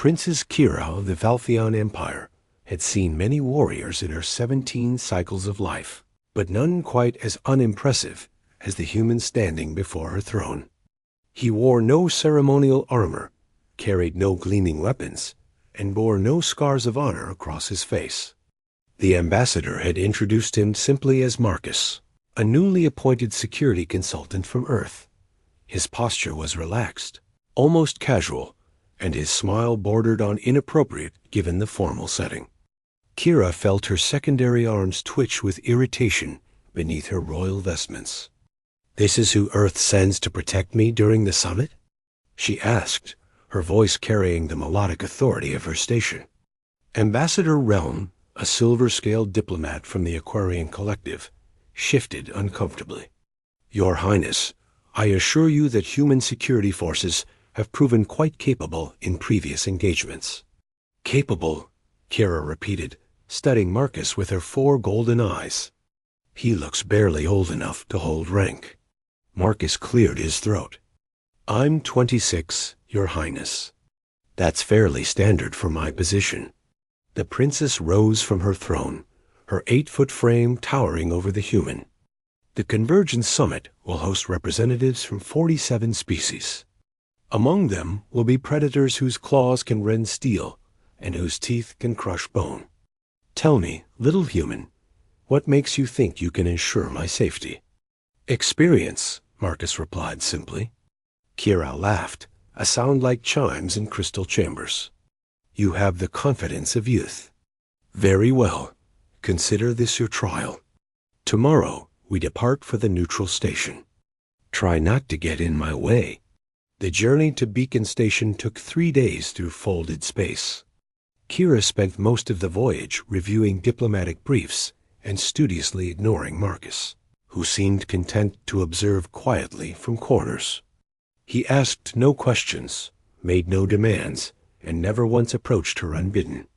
Princess Kira of the Valtheon Empire had seen many warriors in her 17 cycles of life, but none quite as unimpressive as the human standing before her throne. He wore no ceremonial armor, carried no gleaming weapons, and bore no scars of honor across his face. The ambassador had introduced him simply as Marcus, a newly appointed security consultant from Earth. His posture was relaxed, almost casual, and his smile bordered on inappropriate given the formal setting. Kira felt her secondary arms twitch with irritation beneath her royal vestments. "This is who Earth sends to protect me during the summit?" she asked, her voice carrying the melodic authority of her station. Ambassador Realm, a silver-scaled diplomat from the Aquarian Collective, shifted uncomfortably. "Your Highness, I assure you that human security forces have proven quite capable in previous engagements." "Capable," Kira repeated, studying Marcus with her 4 golden eyes. "He looks barely old enough to hold rank." Marcus cleared his throat. "I'm 26, Your Highness. That's fairly standard for my position." The princess rose from her throne, her 8-foot frame towering over the human. "The Convergence Summit will host representatives from 47 species. Among them will be predators whose claws can rend steel and whose teeth can crush bone. Tell me, little human, what makes you think you can ensure my safety?" "Experience," Marcus replied simply. Kira laughed, a sound like chimes in crystal chambers. "You have the confidence of youth. Very well. Consider this your trial. Tomorrow we depart for the neutral station. Try not to get in my way." The journey to Beacon Station took 3 days through folded space. Kira spent most of the voyage reviewing diplomatic briefs and studiously ignoring Marcus, who seemed content to observe quietly from corners. He asked no questions, made no demands, and never once approached her unbidden.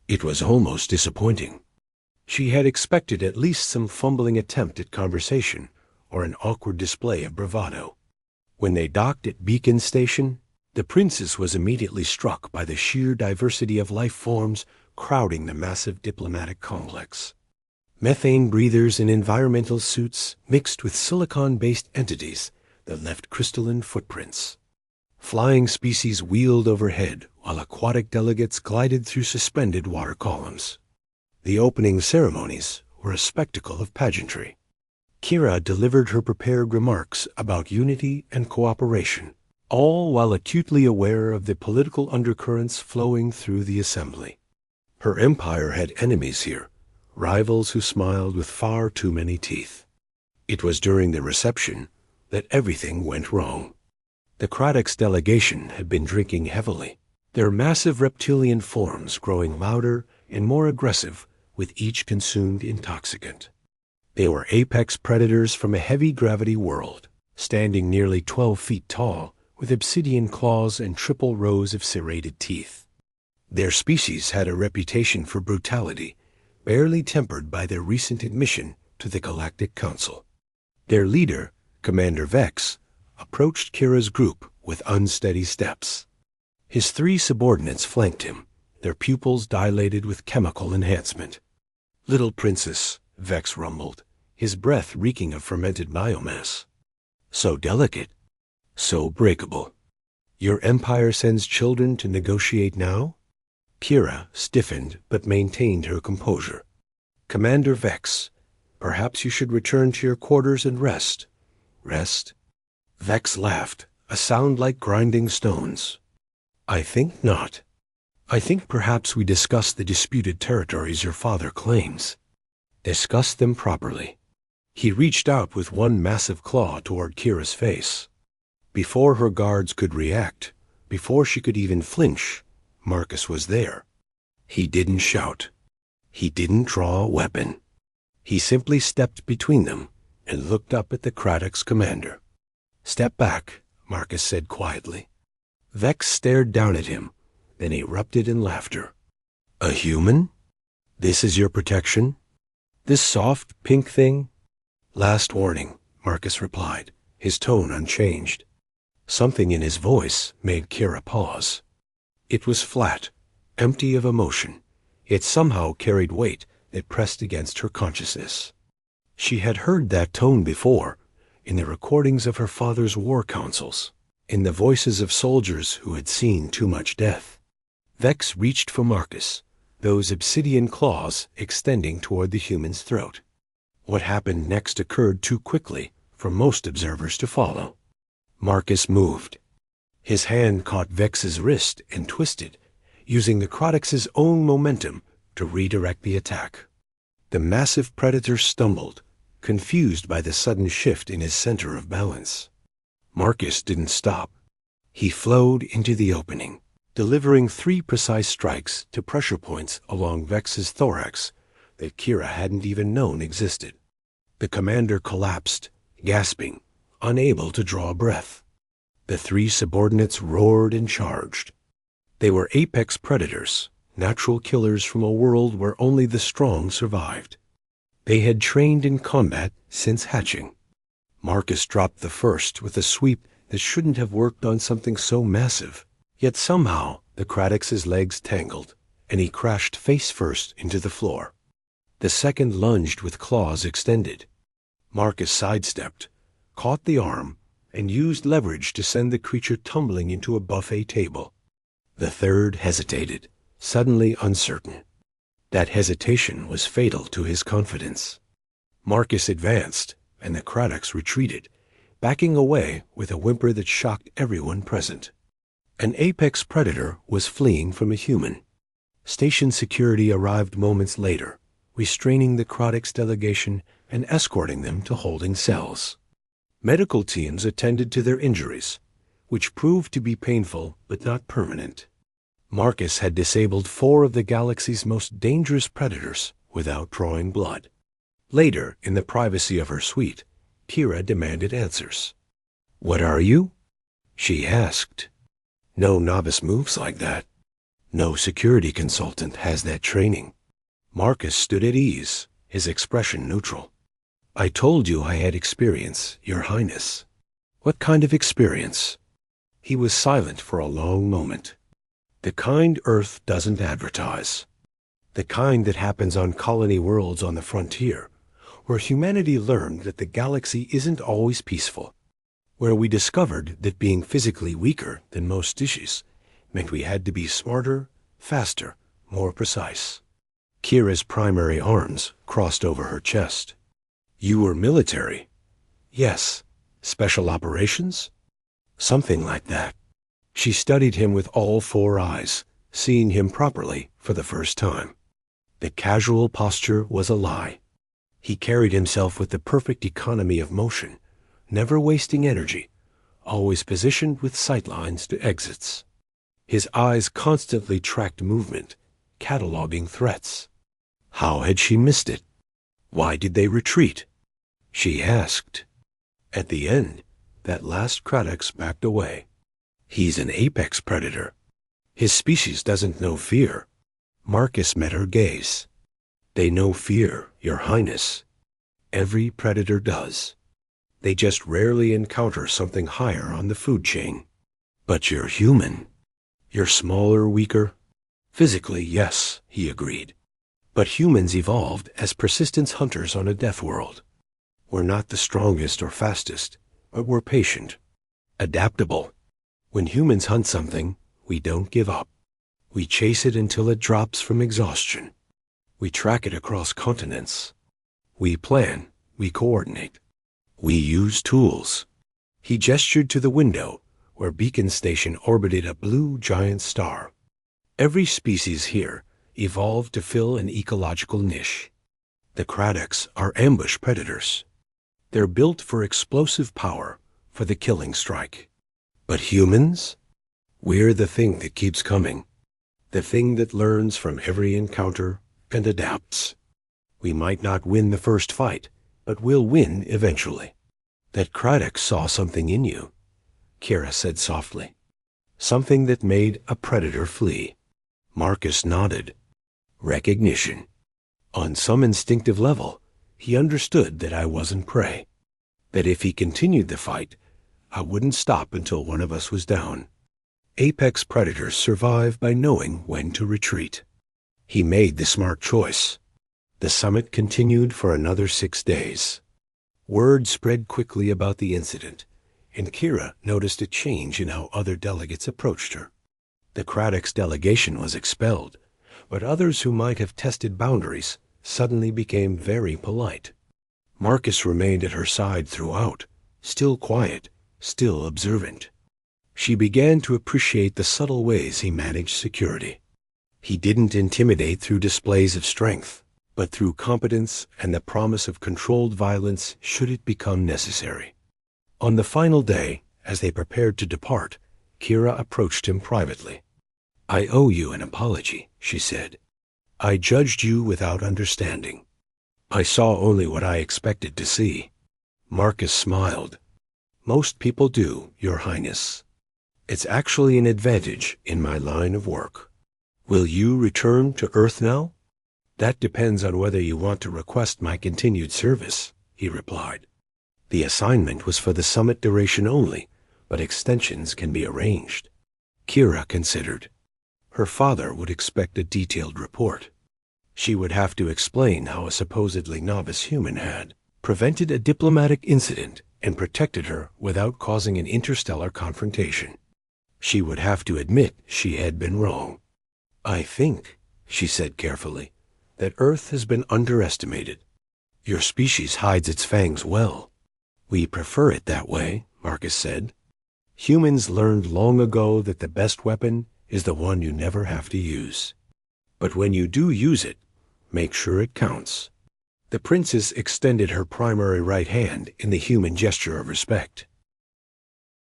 It was almost disappointing. She had expected at least some fumbling attempt at conversation or an awkward display of bravado. When they docked at Beacon Station, the princess was immediately struck by the sheer diversity of life forms crowding the massive diplomatic complex. Methane breathers in environmental suits mixed with silicon-based entities that left crystalline footprints. Flying species wheeled overhead while aquatic delegates glided through suspended water columns. The opening ceremonies were a spectacle of pageantry. Kira delivered her prepared remarks about unity and cooperation, all while acutely aware of the political undercurrents flowing through the assembly. Her empire had enemies here, rivals who smiled with far too many teeth. It was during the reception that everything went wrong. The Craddock's delegation had been drinking heavily, their massive reptilian forms growing louder and more aggressive with each consumed intoxicant. They were apex predators from a heavy-gravity world, standing nearly 12 feet tall, with obsidian claws and triple rows of serrated teeth. Their species had a reputation for brutality, barely tempered by their recent admission to the Galactic Council. Their leader, Commander Vex, approached Kira's group with unsteady steps. His 3 subordinates flanked him, their pupils dilated with chemical enhancement. "Little princess," Vex rumbled, his breath reeking of fermented biomass. "So delicate, so breakable. Your empire sends children to negotiate now?" Kira stiffened but maintained her composure. "Commander Vex, perhaps you should return to your quarters and rest." "Rest?" Vex laughed, a sound like grinding stones. "I think not. I think perhaps we discuss the disputed territories your father claims. Discuss them properly." He reached out with one massive claw toward Kira's face. Before her guards could react, before she could even flinch, Marcus was there. He didn't shout. He didn't draw a weapon. He simply stepped between them and looked up at the Craddock's commander. "Step back," Marcus said quietly. Vex stared down at him, then erupted in laughter. "A human? This is your protection? This soft, pink thing?" "Last warning," Marcus replied, his tone unchanged. Something in his voice made Kira pause. It was flat, empty of emotion, yet somehow carried weight that pressed against her consciousness. She had heard that tone before, in the recordings of her father's war councils, in the voices of soldiers who had seen too much death. Vex reached for Marcus, those obsidian claws extending toward the human's throat. What happened next occurred too quickly for most observers to follow. Marcus moved. His hand caught Vex's wrist and twisted, using the Crotax's own momentum to redirect the attack. The massive predator stumbled, confused by the sudden shift in his center of balance. Marcus didn't stop. He flowed into the opening, delivering 3 precise strikes to pressure points along Vex's thorax that Kira hadn't even known existed. The commander collapsed, gasping, unable to draw a breath. The 3 subordinates roared and charged. They were apex predators, natural killers from a world where only the strong survived. They had trained in combat since hatching. Marcus dropped the first with a sweep that shouldn't have worked on something so massive. Yet somehow the Crotax's legs tangled, and he crashed face first into the floor. The second lunged with claws extended. Marcus sidestepped, caught the arm, and used leverage to send the creature tumbling into a buffet table. The third hesitated, suddenly uncertain. That hesitation was fatal to his confidence. Marcus advanced, and the Crotax retreated, backing away with a whimper that shocked everyone present. An apex predator was fleeing from a human. Station security arrived moments later, restraining the Crotax delegation and escorting them to holding cells. Medical teams attended to their injuries, which proved to be painful but not permanent. Marcus had disabled 4 of the galaxy's most dangerous predators without drawing blood. Later, in the privacy of her suite, Kira demanded answers. "What are you?" she asked. "No novice moves like that. No security consultant has that training." Marcus stood at ease, his expression neutral. "I told you I had experience, Your Highness." "What kind of experience?" He was silent for a long moment. "The kind Earth doesn't advertise. The kind that happens on colony worlds on the frontier, where humanity learned that the galaxy isn't always peaceful, where we discovered that being physically weaker than most species meant we had to be smarter, faster, more precise." Kira's primary arms crossed over her chest. "You were military?" "Yes." "Special operations?" "Something like that." She studied him with all 4 eyes, seeing him properly for the first time. The casual posture was a lie. He carried himself with the perfect economy of motion, never wasting energy, always positioned with sightlines to exits. His eyes constantly tracked movement, cataloging threats. How had she missed it? Why did they retreat? She asked. At the end, that last Crotax backed away. He's an apex predator. His species doesn't know fear. Marcus met her gaze. They know fear, Your Highness. Every predator does. They just rarely encounter something higher on the food chain. But you're human. You're smaller, weaker. Physically, yes, he agreed. But humans evolved as persistence hunters on a death world. We're not the strongest or fastest, but we're patient, adaptable. When humans hunt something, we don't give up. We chase it until it drops from exhaustion. We track it across continents. We plan, we coordinate. We use tools. He gestured to the window, where Beacon Station orbited a blue giant star. Every species here evolved to fill an ecological niche. The Crotax are ambush predators. They're built for explosive power, for the killing strike. But humans? We're the thing that keeps coming. The thing that learns from every encounter and adapts. We might not win the first fight, but we'll win eventually. That Crotax saw something in you, Kira said softly. Something that made a predator flee. Marcus nodded. Recognition. On some instinctive level, he understood that I wasn't prey. That if he continued the fight, I wouldn't stop until one of us was down. Apex predators survive by knowing when to retreat. He made the smart choice. The summit continued for another 6 days. Word spread quickly about the incident, and Kira noticed a change in how other delegates approached her. The Craddock's delegation was expelled, but others who might have tested boundaries suddenly became very polite. Marcus remained at her side throughout, still quiet, still observant. She began to appreciate the subtle ways he managed security. He didn't intimidate through displays of strength, but through competence and the promise of controlled violence should it become necessary. On the final day, as they prepared to depart, Kira approached him privately. "I owe you an apology," she said. "I judged you without understanding. I saw only what I expected to see." Marcus smiled. "Most people do, Your Highness. It's actually an advantage in my line of work." "Will you return to Earth now?" "That depends on whether you want to request my continued service," he replied. The assignment was for the summit duration only, but extensions can be arranged. Kira considered. Her father would expect a detailed report. She would have to explain how a supposedly novice human had prevented a diplomatic incident and protected her without causing an interstellar confrontation. She would have to admit she had been wrong. "I think," she said carefully, "that Earth has been underestimated. Your species hides its fangs well." "We prefer it that way," Marcus said. "Humans learned long ago that the best weapon is the one you never have to use. But when you do use it, make sure it counts." The princess extended her primary right hand in the human gesture of respect.